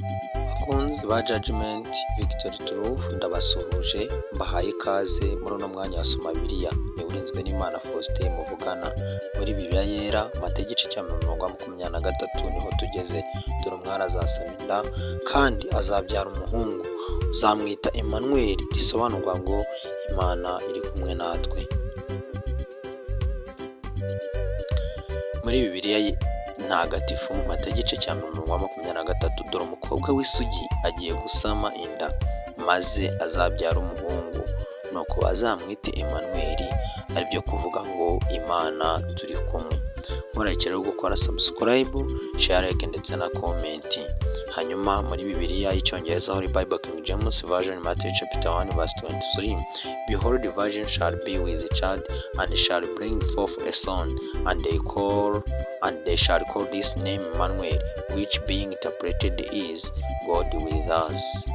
Bakunzi ba Judgment Victory Truth, ndabasuhuje mbahaye ikaze muri uno mwanya wa Soma Bibiliya. Ni urinzwe n'Imana Faustin muvugana muri Bibiliya yera Matayo igice cya 23 niho tugeze. Dore umwari azasama inda kandi azabyara umuhungu, uzamwita Emmanuel, risobanurwa ngo Imana iri kumwe natwe. Muri Bibiliya ntagatifu Matayo igice cya 23, dore umukobwa w'isugi agiye gusama inda maze azabyara umuhungu, nuko bazamwite Emmanuel, aribyo kuvuga ngo Imana turi kumwe. Nkurekere gukora subscribe, share, like ndetse na comment. Hanyuma muri Bibiliya y'icyongereza Holy Bible King James Version, Matthew chapter 1 verse 23, Behold, the virgin shall be with child and shall bring forth a son, and they shall call this name Emmanuel, which being interpreted is God with us.